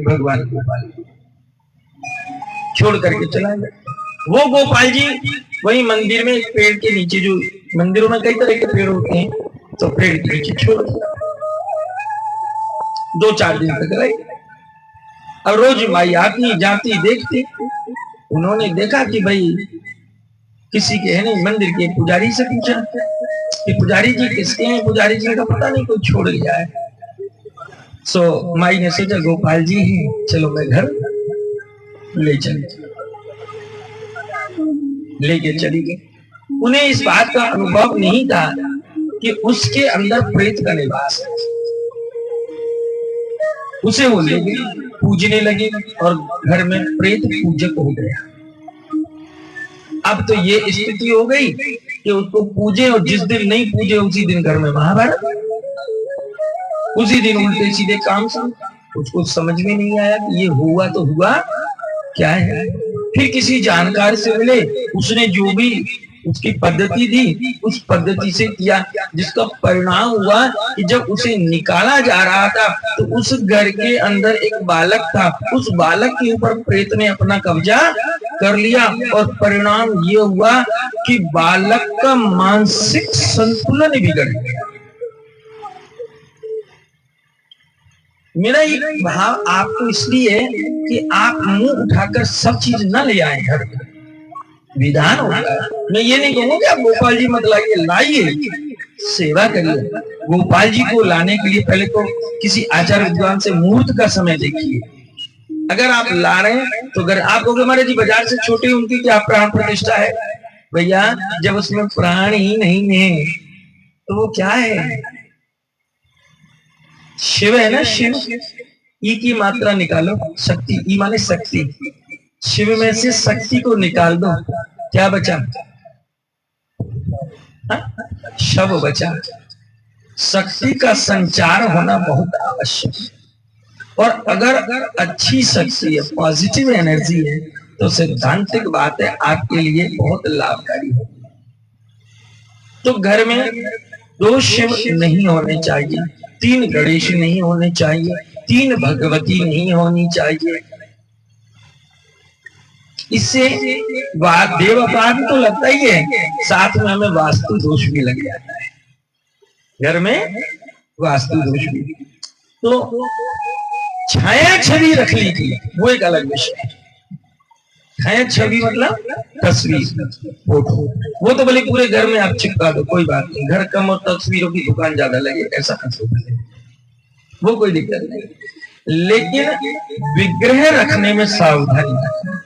भगवान गोपाल छोड़ करके चला गया। वो गोपाल जी वही मंदिर में एक पेड़ के नीचे, जो मंदिरों में कई तरह के पेड़ होते हैं, तो पेड़ के नीचे छोड़ दिया। 2-4 दिन तक रहे। अब रोज माई आती जाती देखती। उन्होंने देखा कि भाई किसी के है नहीं, मंदिर के पुजारी से पूछा कि पुजारी जी किसके हैं? पुजारी जी का पता नहीं, कोई छोड़ गया है। सो माई ने सोचा गोपाल जी हैं, चलो मैं घर ले चली, लेके चली गई। उन्हें इस बात का अनुभव नहीं था कि उसके अंदर प्रेत का निवास है। उसे वो ले गई, पूजने लगी और घर में प्रेत पूजक हो गया। अब तो ये स्थिति हो गई कि उसको पूजे, और जिस दिन नहीं पूजे उसी दिन घर में महाभारत, उसी दिन उल्टे सीधे काम सब। उसको समझ में नहीं आया कि ये हुआ तो हुआ क्या है। फिर किसी जानकार से मिले, उसने जो भी उसकी पद्धति थी उस पद्धति से किया, जिसका परिणाम हुआ कि जब उसे निकाला जा रहा था तो उस घर के अंदर एक बालक था। उस बालक के ऊपर प्रेत ने अपना कब्जा कर लिया और परिणाम ये हुआ कि बालक का मानसिक संतुलन बिगड़ गया। मेरा एक भाव आपको इसलिए कि आप मुंह उठाकर सब चीज न ले आए घर में, विधान होता है। मैं ये नहीं कहूंगा कि आप गोपाल जी मत लाइए, लाइए, सेवा करिए। गोपाल जी को लाने के लिए पहले तो किसी आचार्य विद्वान से मुहूर्त का समय देखिए। अगर आप ला रहे हैं तो अगर आप कहोगे हमारे जी बाजार से छोटी उनकी क्या प्राण प्रतिष्ठा है, भैया जब उसमें प्राण ही नहीं है तो वो क्या है? शिव है ना, शिव। ई की मात्रा निकालो, शक्ति, ई माने शक्ति। शिव में से शक्ति को निकाल दो, क्या बचा? शव बचा। शक्ति का संचार होना बहुत आवश्यक है। और अगर अच्छी शक्ति है, पॉजिटिव एनर्जी है, तो सैद्धांतिक बात है आपके लिए बहुत लाभकारी है। तो घर में 2 शिव नहीं होने चाहिए, 3 गणेश नहीं होने चाहिए, 3 भगवती नहीं होनी चाहिए। इससे देवपात तो लगता ही है, साथ में हमें वास्तु दोष भी लग जाता है। घर में वास्तु दोष भी। तो छाया छवि रख लीजिए, वो एक अलग विषय है। छाया छवि मतलब तस्वीर, फोटो, वो तो भले पूरे घर में आप चिपका दो, कोई बात नहीं। घर कम और तस्वीरों की दुकान ज्यादा लगे, ऐसा कर वो कोई दिक्कत नहीं। लेकिन विग्रह रखने में सावधानी रखना।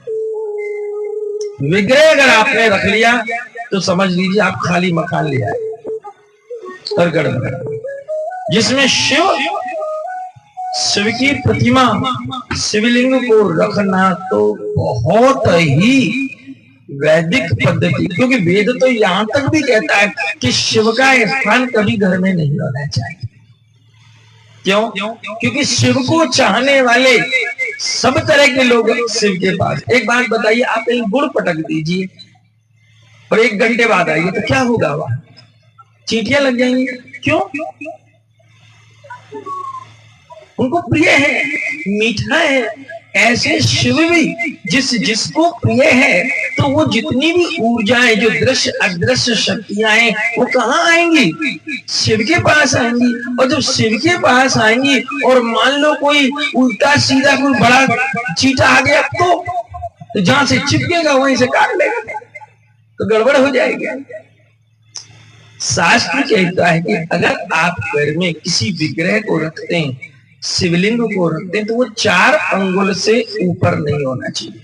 विग्रह अगर आपने रख लिया तो समझ लीजिए आप खाली मकान ले आए और गड़बड़। जिसमें शिव की प्रतिमा, शिवलिंग को रखना तो बहुत ही वैदिक पद्धति, क्योंकि वेद तो यहां तक भी कहता है कि शिव का स्थान कभी घर में नहीं होना चाहिए। क्यों? क्योंकि शिव को चाहने वाले सब तरह के लोग शिव के पास। एक बात बताइए, आप कहीं गुड़ पटक दीजिए और 1 घंटे बाद आइए तो क्या होगा? वहां चींटियां लग जाएंगी। क्यों? उनको प्रिय है, मीठा है। ऐसे शिव भी जिसको प्रिय है, तो वो जितनी भी ऊर्जाएं, जो दृश्य अदृश्य शक्तियां हैं, वो कहाँ आएंगी? शिव के पास आएंगी। और जब शिव के पास आएंगी और मान लो कोई उल्टा सीधा कोई बड़ा चीटा आ गया, तो जहां से चिपकेगा वहीं से काट लेगा, तो गड़बड़ हो जाएगी। शास्त्र कहता है कि अगर आप घर में किसी विग्रह को रखते हैं, शिवलिंग को रखते हैं, तो वो 4 अंगुल से ऊपर नहीं होना चाहिए।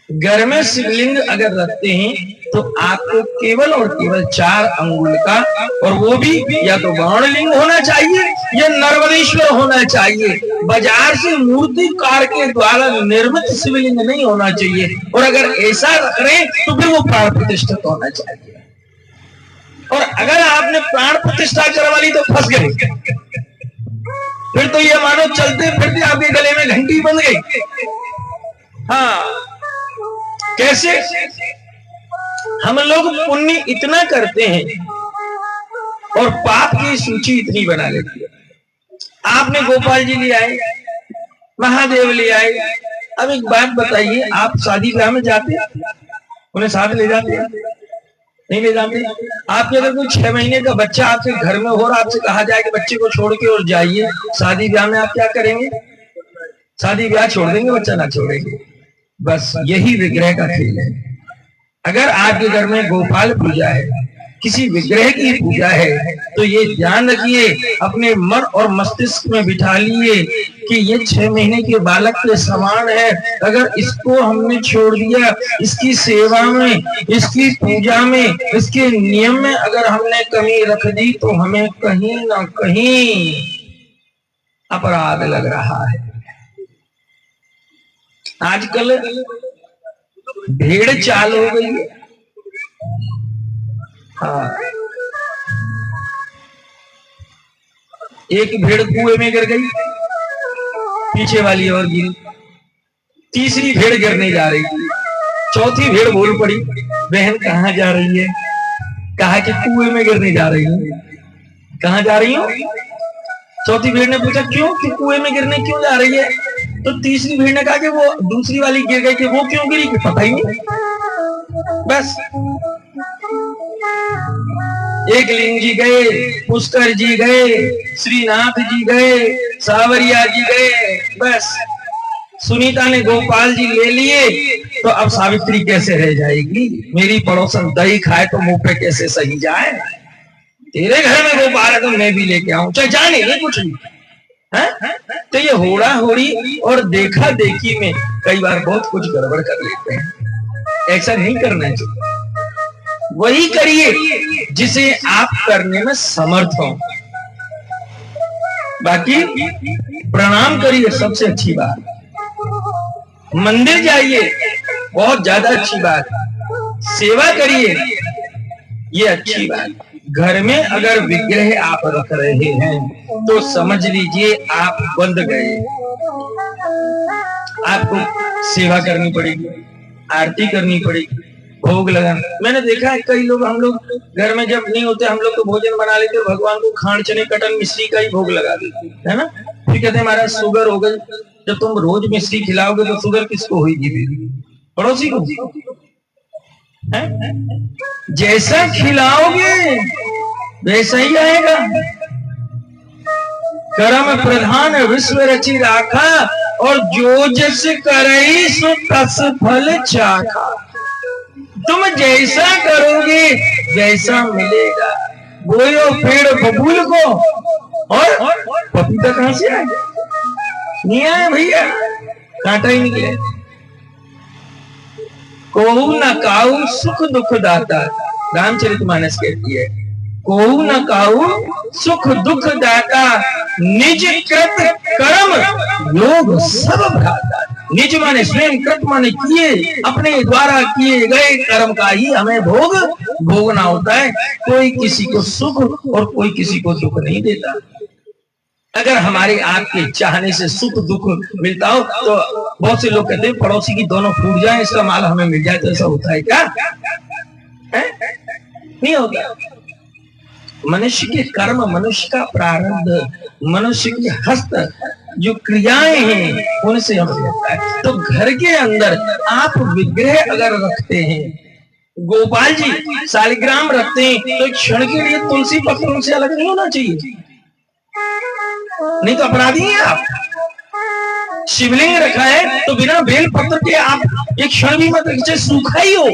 घर में शिवलिंग अगर रखते हैं तो आपको केवल और केवल 4 अंगुल का, और वो भी या तो गौणलिंग होना चाहिए या नर्मदेश्वर होना चाहिए। बाजार से मूर्तिकार के द्वारा निर्मित शिवलिंग नहीं होना चाहिए। और अगर ऐसा रख रहे हैं तो फिर वो प्राण प्रतिष्ठित होना चाहिए। और अगर आपने प्राण प्रतिष्ठा करवा ली तो फंस गए। फिर तो ये मानो चलते फिरते आपके गले में घंटी बन गई। हाँ, कैसे? हम लोग पुण्य इतना करते हैं और पाप की सूची इतनी बना लेती है। आपने गोपाल जी ले आए, महादेव ले आए। अब एक बात बताइए, आप शादी ब्याह में जाते उन्हें साथ ले जाते नहीं ले जाते? आपके अगर कोई 6 महीने का बच्चा आपके घर में हो और आपसे कहा जाए कि बच्चे को छोड़ के और जाइए शादी ब्याह में, आप क्या करेंगे? शादी ब्याह छोड़ देंगे, बच्चा ना छोड़ेंगे। बस यही विग्रह का खेल है। अगर आपके घर में गोपाल पूजा है, किसी विग्रह की पूजा है, तो ये ध्यान रखिए, अपने मन और मस्तिष्क में बिठा लिए कि ये 6 महीने के बालक के समान है। अगर इसको हमने छोड़ दिया, इसकी सेवा में, इसकी पूजा में, इसके नियम में अगर हमने कमी रख दी तो हमें कहीं ना कहीं अपराध लग रहा है। आजकल भेड़ चाल हो गई है। हाँ, एक भेड़ कुएं में गिर गई, पीछे वाली और गिरी, तीसरी भेड़ गिरने जा रही थी, चौथी भेड़ बोल पड़ी, बहन कहाँ जा रही है? कहा कि कुएं में गिरने जा रही हूँ। कहाँ जा रही हूँ? चौथी भेड़ ने पूछा क्यों, कि कुएं में गिरने क्यों जा रही है? तो तीसरी भेड़ ने कहा कि वो दूसरी वाली गिर गई, कि वो क्यों गिरी कि पता ही नहीं। बस एक लिंग जी गए, पुष्कर जी गए, श्रीनाथ जी गए, सावरिया जी गए, बस सुनीता ने गोपाल जी ले लिए। तो अब सावित्री कैसे रह जाएगी? मेरी पड़ोसन दही खाए तो मुंह पे कैसे सही जाए? तेरे घर में गोपाल है तो मैं भी लेके आऊं, चाहे जाने नहीं कुछ नहीं है? तो ये होड़ा होड़ी और देखा देखी में कई बार बहुत कुछ गड़बड़ कर लेते हैं। ऐसा नहीं करना चाहिए। वही करिए जिसे आप करने में समर्थ हो। बाकी प्रणाम करिए, सबसे अच्छी बात। मंदिर जाइए, बहुत ज्यादा अच्छी बात। सेवा करिए, ये अच्छी बात। घर में अगर विग्रह आप रख रहे हैं तो समझ लीजिए आप बंध गए। आपको सेवा करनी पड़ेगी, आरती करनी पड़ेगी, भोग लगाना। मैंने देखा है कई लोग, हम लोग घर में जब नहीं होते हम लोग तो भोजन बना लेते, भगवान को खांड चने कटन मिश्री का ही भोग लगा देते, है ना? फिर कहते हैं महाराज शुगर हो गई। जब तुम रोज मिश्री खिलाओगे तो शुगर किसको होगी? पड़ोसी को है? जैसा खिलाओगे वैसा ही आएगा। कर्म प्रधान विश्व रचि राखा, और जो जस करई सो तस फल चाखा। तुम जैसा करोगे वैसा मिलेगा। बोयो पेड़ बबूल को, और पपीता कहां से आया? नहीं आया भैया, कांटा ही निकले। कोहू न काऊ सुख दुख दाता, रामचरितमानस कहती है, कोहू न काऊ सुख दुख दाता, निज कृत कर्म योग सब भ्राता। निज माने स्वयं, कृत माने किए, अपने द्वारा किए गए कर्म का ही हमें भोग भोगना होता है। कोई किसी को सुख और कोई किसी को दुख नहीं देता। अगर हमारे आपके चाहने से सुख दुख मिलता हो तो बहुत से लोग कहते हैं पड़ोसी की दोनों फूट जाए इसका माल हमें मिल जाए, तो ऐसा होता है क्या? है? नहीं होता। मनुष्य के कर्म, मनुष्य का प्रारब्ध, मनुष्य के हस्त जो क्रियाएं हैं उनसे हमें मिलता है। तो घर के अंदर आप विग्रह अगर रखते हैं, गोपाल जी शालिग्राम रखते हैं, तो क्षण के लिए तुलसी पत्रों से अलग नहीं होना चाहिए, नहीं तो अपराधी हैं आप। शिवलिंग रखा है तो बिना बेल पत्र के आप एक क्षण भी मत, सूखा ही हो